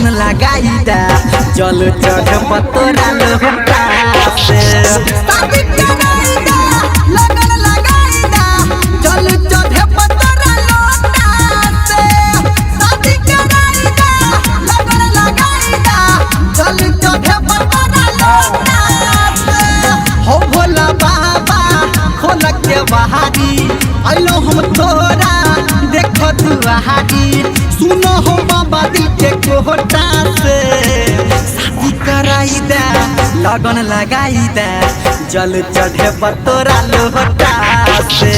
लगन लगाई दा चल चढ़े पतोरा लोटा से शादी कराई दा लगन लगाई दा चल चढ़े पतोरा लोटा से शादी कराई दा लगन लगाई दा चल चढ़े पतोरा लोटा से हो भोला बाबा खोल के बहारी आइलो हम तोरा देख दुआरी सुनो हो बाबा दिल के कोहटा से शादी कराई दे लगन लगाई दे जल चढ़े पतोरा लोटा से।